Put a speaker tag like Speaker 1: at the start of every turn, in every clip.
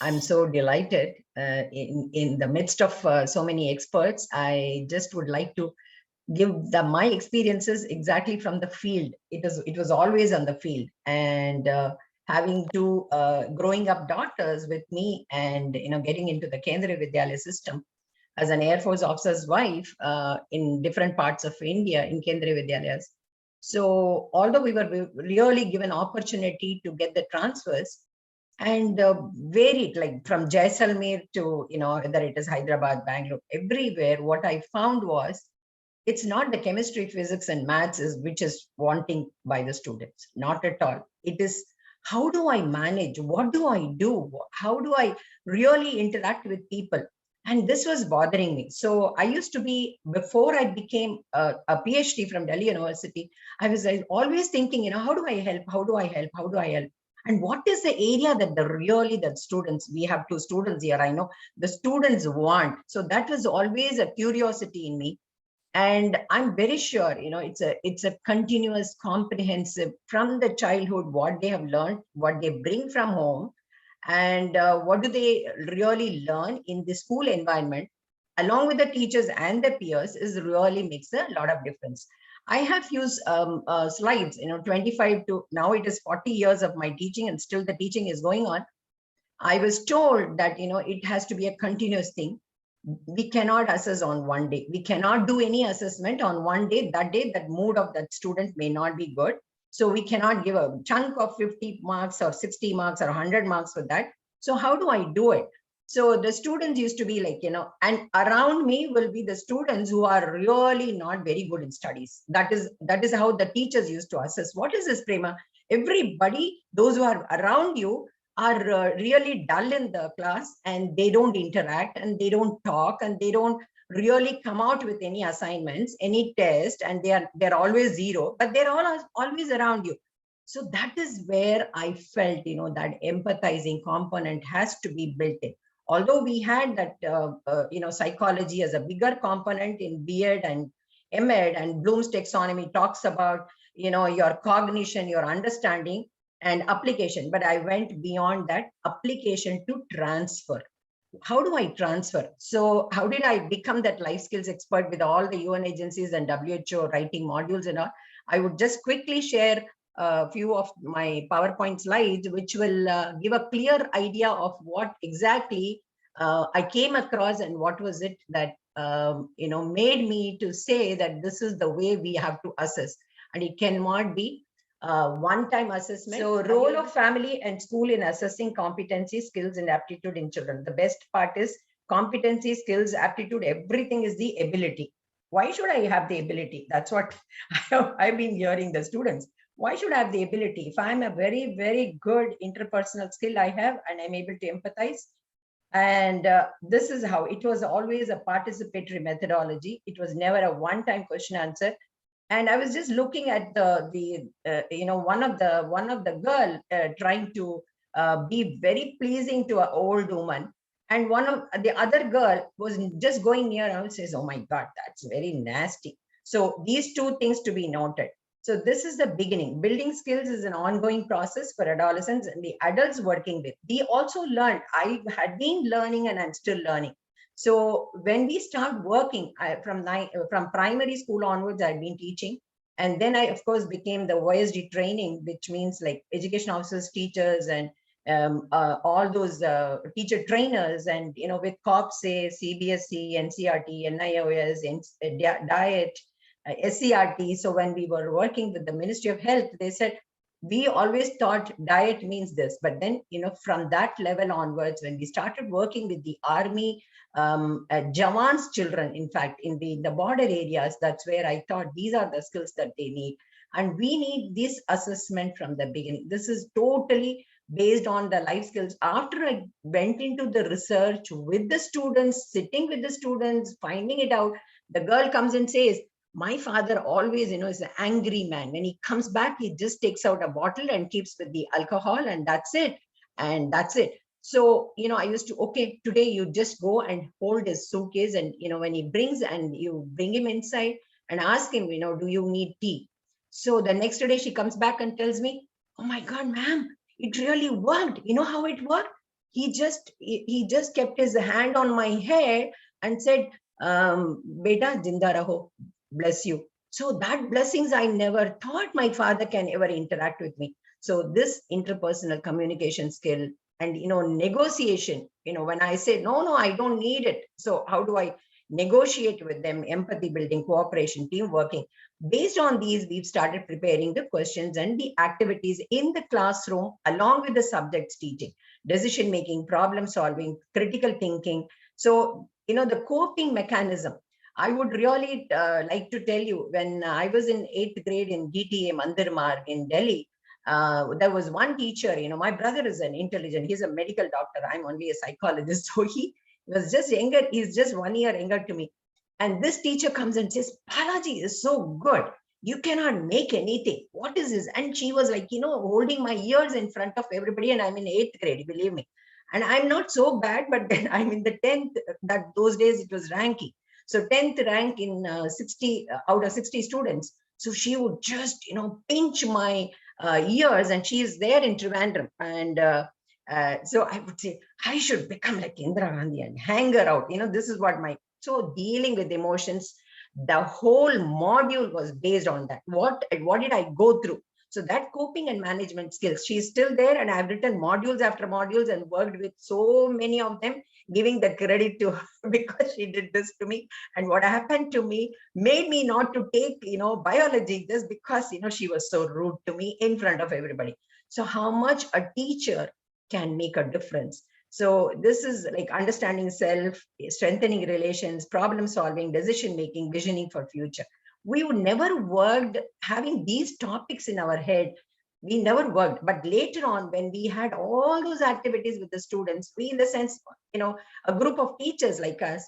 Speaker 1: I'm so delighted in the midst of so many experts. I just would like to give my experiences exactly from the field. It was always on the field, and having two growing up daughters with me, and getting into the Kendriya Vidyalaya system as an Air Force officer's wife in different parts of India in Kendriya Vidyalayas. So although we were really given opportunity to get the transfers, and varied, like from Jaisalmer to, whether it is Hyderabad, Bangalore, everywhere, what I found was it's not the chemistry, physics, and maths which is wanting by the students. Not at all. It is, how do I manage? What do I do? How do I really interact with people? And this was bothering me. So I used to be, before I became a PhD from Delhi University, I was always thinking, how do I help? How do I help? How do I help? And what is the area that that students, we have two students here, I know the students want. So that was always a curiosity in me. And I'm very sure, it's a continuous, comprehensive, from the childhood, what they have learned, what they bring from home, and what do they really learn in the school environment, along with the teachers and the peers, is really makes a lot of difference. I have used slides, 25 to now it is 40 years of my teaching, and still the teaching is going on. I was told that, it has to be a continuous thing. We cannot assess on one day. We cannot do any assessment on one day. That day, that mood of that student may not be good. So we cannot give a chunk of 50 marks or 60 marks or 100 marks for that. So how do I do it? So the students used to be like, and around me will be the students who are really not very good in studies. That is how the teachers used to assess. What is this, Prema? Everybody, those who are around you, are really dull in the class, and they don't interact, and they don't talk, and they don't really come out with any assignments, any test, and they're always zero, but they're always around you. So that is where I felt, that empathizing component has to be built in. Although we had that, psychology as a bigger component in B.Ed and M.Ed, and Bloom's taxonomy talks about, your cognition, your understanding, and application. But I went beyond that, application to transfer. How do I transfer? So how did I become that life skills expert with all the UN agencies and WHO writing modules and all? I would just quickly share a few of my PowerPoint slides, which will give a clear idea of what exactly I came across, and what was it that made me to say that this is the way we have to assess, and it cannot be one-time assessment. So role of family and school in assessing competency, skills, and aptitude in children. The best part is competency, skills, aptitude, everything is the ability. Why should I have the ability? That's what I've been hearing the students. Why should I have the ability? If I'm a very, very good interpersonal skill I have, and I'm able to empathize, and this is how it was always a participatory methodology. It was never a one-time question answer. And I was just looking at one of the girl trying to be very pleasing to an old woman, and one of the other girl was just going near and says, "Oh my God, that's very nasty." So these two things to be noted. So this is the beginning. Building skills is an ongoing process for adolescents and the adults working with. We also learned. I had been learning, and I'm still learning. So when we start working from primary school onwards, I've been teaching. And then I, of course, became the OSD training, which means like education officers, teachers, and all those teacher trainers. And, with COPSA, CBSE, NCRT, NIOS, DIET, SCRT. So when we were working with the Ministry of Health, they said, we always thought diet means this. But then, from that level onwards, when we started working with the army, Jawan's children, in fact, in the border areas, that's where I thought these are the skills that they need. And we need this assessment from the beginning. This is totally based on the life skills. After I went into the research with the students, sitting with the students, finding it out, the girl comes and says, my father always, is an angry man. When he comes back, he just takes out a bottle and keeps with the alcohol, and that's it. And that's it. So, I used to, okay, today you just go and hold his suitcase, and, when he brings, and you bring him inside and ask him, do you need tea? So the next day she comes back and tells me, oh my God, ma'am, it really worked. You know how it worked? he just kept his hand on my head and said, beta jinda raho, bless you. So that blessings, I never thought my father can ever interact with me. So this interpersonal communication skill and, negotiation, when I say, no, I don't need it. So how do I negotiate with them? Empathy building, cooperation, team working. Based on these, we've started preparing the questions and the activities in the classroom along with the subjects teaching, decision making, problem solving, critical thinking. So, the coping mechanism. I would really like to tell you, when I was in 8th grade in DTA Mandir Marg in Delhi, there was one teacher, my brother is an intelligent, he's a medical doctor, I'm only a psychologist. So he was just younger, he's just 1 year younger to me. And this teacher comes and says, Balaji is so good. You cannot make anything. What is this? And she was like, holding my ears in front of everybody. And I'm in 8th grade, believe me. And I'm not so bad, but then I'm in the 10th, that those days it was ranking. So 10th rank in 60 out of 60 students. So she would just, pinch my ears, and she is there in Trivandrum. And so I would say, I should become like Indira Gandhi and hang her out. This is what so dealing with emotions, the whole module was based on that. What did I go through? So that coping and management skills, she's still there, and I've written modules after modules and worked with so many of them, giving the credit to her because she did this to me. And what happened to me made me not to take, biology, just because, she was so rude to me in front of everybody. So how much a teacher can make a difference. So this is like understanding self, strengthening relations, problem solving, decision making, visioning for future. We would never worked having these topics in our head. We never worked, but later on, when we had all those activities with the students, we, in the sense, a group of teachers like us,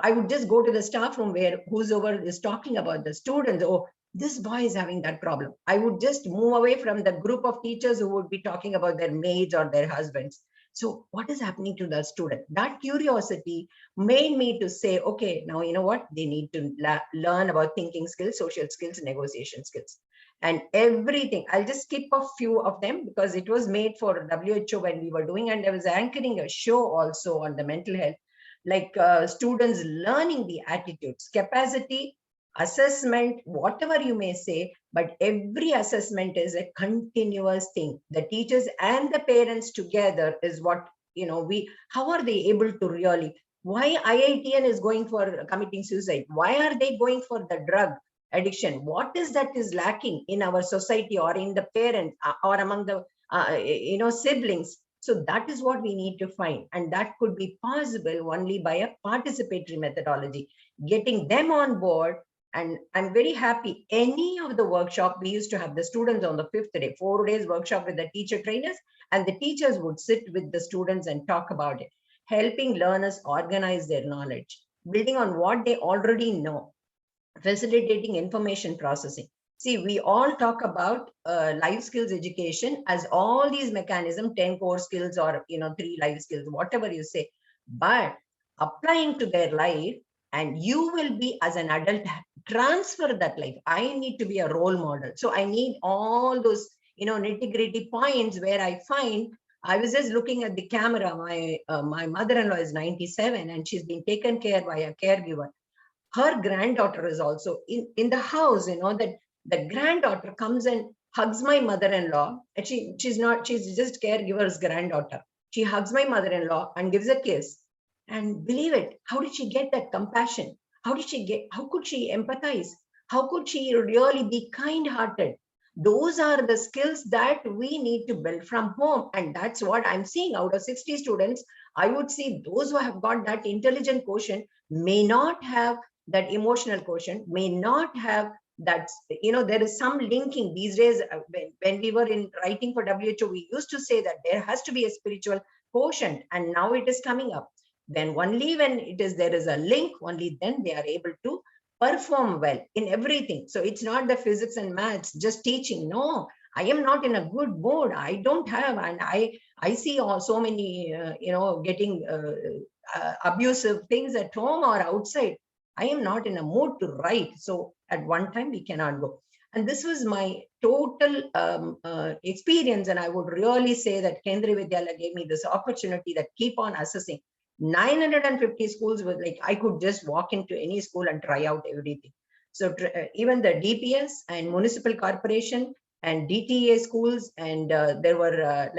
Speaker 1: I would just go to the staff room where whosoever is talking about the students, oh, this boy is having that problem. I would just move away from the group of teachers who would be talking about their maids or their husbands. So what is happening to the student? That curiosity made me to say, okay, now you know what? They need to learn about thinking skills, social skills, negotiation skills, and everything. I'll just skip a few of them because it was made for WHO when we were doing, and I was anchoring a show also on the mental health, like students learning the attitudes, capacity, assessment, whatever you may say, but every assessment is a continuous thing. The teachers and the parents together is what, how are they able to really, why IITN is going for committing suicide? Why are they going for the drug addiction? What is that is lacking in our society or in the parents or among the, siblings? So that is what we need to find. And that could be possible only by a participatory methodology, getting them on board. And I'm very happy. Any of the workshop, we used to have the students on the 5th day, 4 days workshop with the teacher trainers, and the teachers would sit with the students and talk about it, helping learners organize their knowledge, building on what they already know, facilitating information processing. See, we all talk about life skills education as all these mechanisms, 10 core skills or, 3 life skills, whatever you say, but applying to their life, and you will be as an adult transfer that life. I need to be a role model. So I need all those, nitty gritty points where I find, I was just looking at the camera. My mother-in-law is 97 and she's been taken care by a caregiver. Her granddaughter is also in the house, that the granddaughter comes and hugs my mother-in-law. And she's just caregiver's granddaughter. She hugs my mother-in-law and gives a kiss. And believe it, how did she get that compassion? How could she empathize? How could she really be kind-hearted? Those are the skills that we need to build from home. And that's what I'm seeing out of 60 students. I would see those who have got that intelligent quotient may not have that emotional quotient, may not have that, there is some linking these days. When we were in writing for WHO, we used to say that there has to be a spiritual quotient, and now it is coming up. Then only when there is a link, only then they are able to perform well in everything. So it's not the physics and maths, just teaching. No, I am not in a good mood. I don't have, and I see so many, getting abusive things at home or outside. I am not in a mood to write. So at one time we cannot go. And this was my total experience. And I would really say that Kendriya Vidyalaya gave me this opportunity that keep on assessing. 950 schools was like, I could just walk into any school and try out everything. So even the DPS and municipal corporation and DTA schools, and there were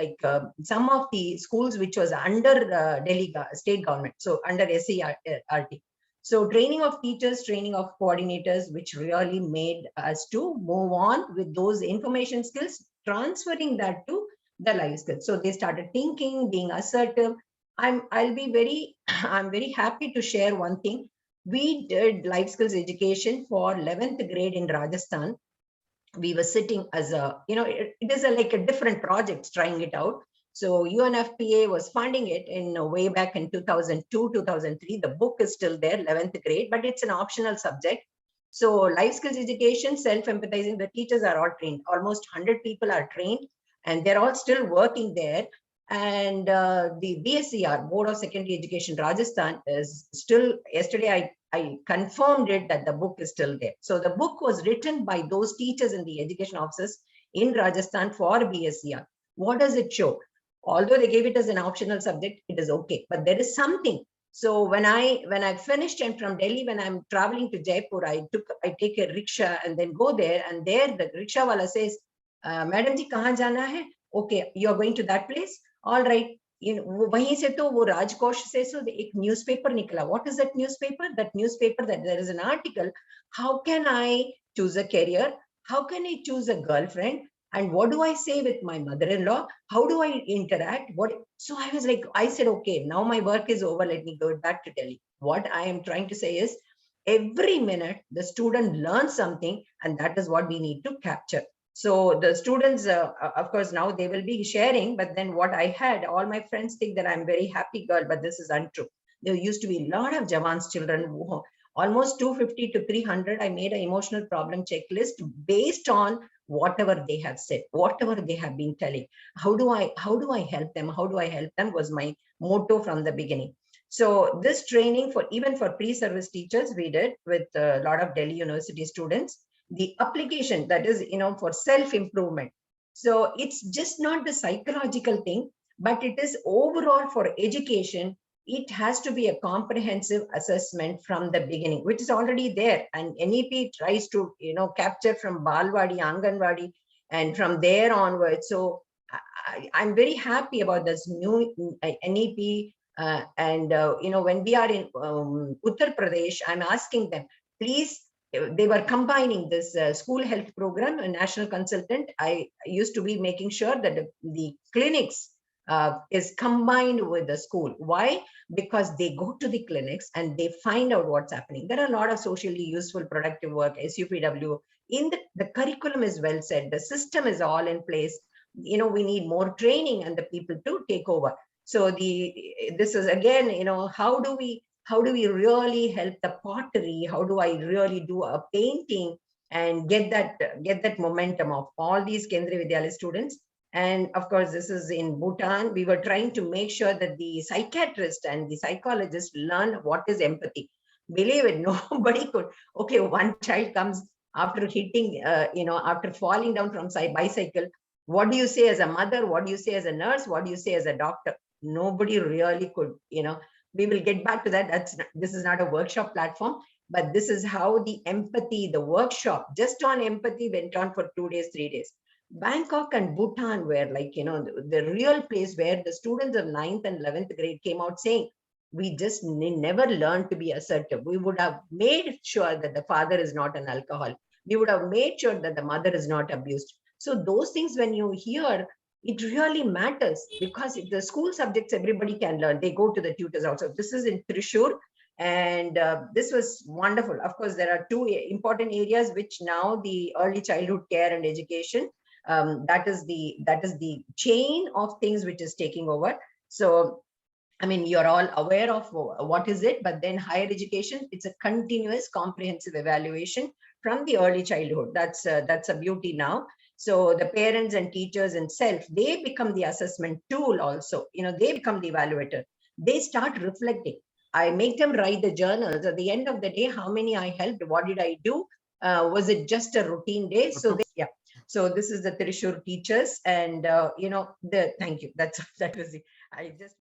Speaker 1: some of the schools which was under Delhi state government, so under SERT. So training of teachers, training of coordinators, which really made us to move on with those information skills, transferring that to the life skills. So they started thinking, being assertive. I'll be very, I'm very happy to share one thing. We did life skills education for 11th grade in Rajasthan. We were sitting as a, it is like a different project trying it out. So UNFPA was funding it in way back in 2002, 2003. The book is still there, 11th grade, but it's an optional subject. So life skills education, self-empathizing, the teachers are all trained. Almost 100 people are trained, and they're all still working there. And the BSCR, Board of Secondary Education, Rajasthan, is still, yesterday I confirmed it that the book is still there. So the book was written by those teachers and the education officers in Rajasthan for BSCR. What does it show? Although they gave it as an optional subject, it is okay, but there is something. So when I finished, and from Delhi, when I'm traveling to Jaipur, I take a rickshaw and then go there, and there the rickshaw wala says, "Madam ji, kahan jana hai?" Okay, you are going to that place. All right. वहीं से तो वो राजकोष से एक newspaper निकला. What is that newspaper? That newspaper, that there is an article. How can I choose a career? How can I choose a girlfriend? And what do I say with my mother-in-law? How do I interact? So I was like, I said, okay, now my work is over. Let me go back to Delhi. What I am trying to say is, every minute the student learns something, and that is what we need to capture. So the students, of course, now they will be sharing, but then what I had, all my friends think that I'm very happy girl, but this is untrue. There used to be a lot of Jawan's children, almost 250 to 300. I made an emotional problem checklist based on whatever they have said, whatever they have been telling. How do I help them? How do I help them was my motto from the beginning. So this training even for pre-service teachers, we did with a lot of Delhi University students. The application, that is, for self-improvement. So it's just not the psychological thing, but it is overall for education. It has to be a comprehensive assessment from the beginning, which is already there. And NEP tries to, capture from Balwadi, Anganwadi, and from there onwards. So I'm very happy about this new NEP. When we are in Uttar Pradesh, I'm asking them, please. They were combining this school health program, a national consultant. I used to be making sure that the clinics is combined with the school. Why? Because they go to the clinics and they find out what's happening. There are a lot of socially useful, productive work, SUPW. In the curriculum is well set. The system is all in place. We need more training and the people to take over. So this is again, how do we really help the pottery? How do I really do a painting and get that momentum of all these Kendriya Vidyalaya students? And of course, this is in Bhutan. We were trying to make sure that the psychiatrist and the psychologist learn what is empathy. Believe it, nobody could. Okay, one child comes after hitting, after falling down from bicycle. What do you say as a mother? What do you say as a nurse? What do you say as a doctor? Nobody really could, we will get back to that. This is not a workshop platform, but this is how the empathy, the workshop just on empathy went on for 2 days, 3 days. Bangkok and Bhutan were like, the real place where the students of 9th and 11th grade came out saying, we just never learned to be assertive. We would have made sure that the father is not an alcoholic. We would have made sure that the mother is not abused. So those things, when you hear, it really matters, because if the school subjects everybody can learn, they go to the tutors also. This is in Thrissur, and this was wonderful. Of course, there are two important areas which now the early childhood care and education, that is the chain of things which is taking over. So I mean, you're all aware of what is it, but then higher education, it's a continuous comprehensive evaluation from the early childhood. That's a beauty now. So the parents and teachers and self, they become the assessment tool also. They become the evaluator. They start reflecting. I make them write the journals. At the end of the day, how many I helped, what did I do? Was it just a routine day? So yeah. So this is the Trishur teachers, and thank you. That was it. I just